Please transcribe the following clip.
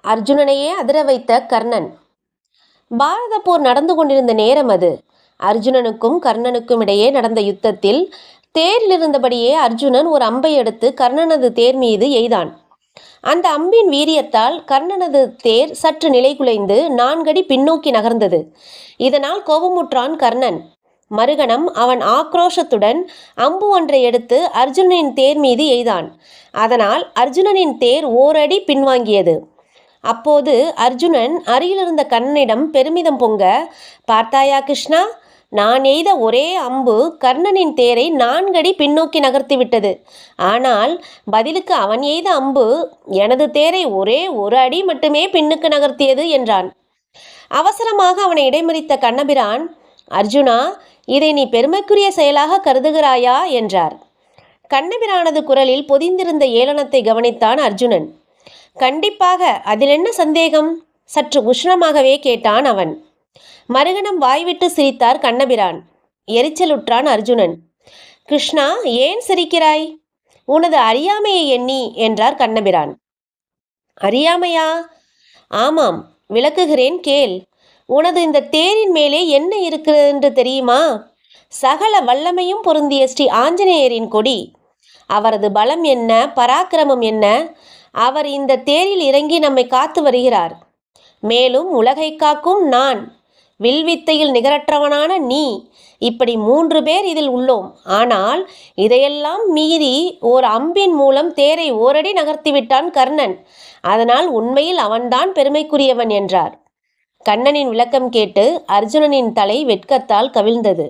அர்ஜுனனையே அதிர வைத்த கர்ணன். பாரத போர் நடந்து கொண்டிருந்த நேரம் அது. அர்ஜுனனுக்கும் கர்ணனுக்கும் இடையே நடந்த யுத்தத்தில் தேரிலிருந்தபடியே அர்ஜுனன் ஒரு அம்பை எடுத்து கர்ணனது தேர் மீது எய்தான். அந்த அம்பின் வீரியத்தால் கர்ணனது தேர் சற்று நிலைகுலைந்து 4 அடி பின்னோக்கி நகர்ந்தது. இதனால் கோபமுற்றான் கர்ணன். மறுகணம் அவன் ஆக்ரோஷத்துடன் அம்பு ஒன்றை எடுத்து அர்ஜுனனின் தேர் மீது எய்தான். அதனால் அர்ஜுனனின் தேர் ஓரடி பின்வாங்கியது. அப்போது அர்ஜுனன் அருகிலிருந்த கர்ணனிடம் பெருமிதம் பொங்க, பார்த்தாயா கிருஷ்ணா, நான் எய்த ஒரே அம்பு கர்ணனின் தேரை 4 அடி பின்னோக்கி நகர்த்திவிட்டது. ஆனால் பதிலுக்கு அவன் எய்த அம்பு எனது தேரை ஒரே 1 அடி மட்டுமே பின்னுக்கு நகர்த்தியது என்றான். அவசரமாக அவனை இடைமறித்த கண்ணபிரான், அர்ஜுனா, இதை நீ பெருமைக்குரிய செயலாக கருதுகிறாயா என்றார். கண்ணபிரானது குரலில் பொதிந்திருந்த ஏளனத்தை கவனித்தான் அர்ஜுனன். கண்டிப்பாக, அதில் என்ன சந்தேகம்? சற்று உஷ்ணமாகவே கேட்டான் அவன். மறுகணம் வாய்விட்டு சிரித்தார் கண்ணபிரான். எரிச்சலுற்றான் அர்ஜுனன். கிருஷ்ணா, ஏன் சிரிக்கிறாய்? உனது அறியாமையை எண்ணி என்றார் கண்ணபிரான். அறியாமையா? ஆமாம், விளக்குகிறேன் கேள். உனது இந்த தேரின் மேலே என்ன இருக்கிறது என்று தெரியுமா? சகல வல்லமையும் பொருந்திய ஸ்ரீ ஆஞ்சநேயரின் கொடி. அவரது பலம் என்ன, பராக்கிரமம் என்ன? அவர் இந்த தேரில் இறங்கி நம்மை காத்து வருகிறார். மேலும் உலகை காக்கும் நான், வில்வித்தையில் நிகரற்றவனான நீ, இப்படி 3 பேர் இதில் உள்ளோம். ஆனால் இதையெல்லாம் மீறி ஓர் அம்பின் மூலம் தேரை ஓரடி நகர்த்திவிட்டான் கர்ணன். அதனால் உண்மையில் அவன்தான் பெருமைக்குரியவன் என்றார். கண்ணனின் விளக்கம் கேட்டு அர்ஜுனனின் தலை வெட்கத்தால் கவிழ்ந்தது.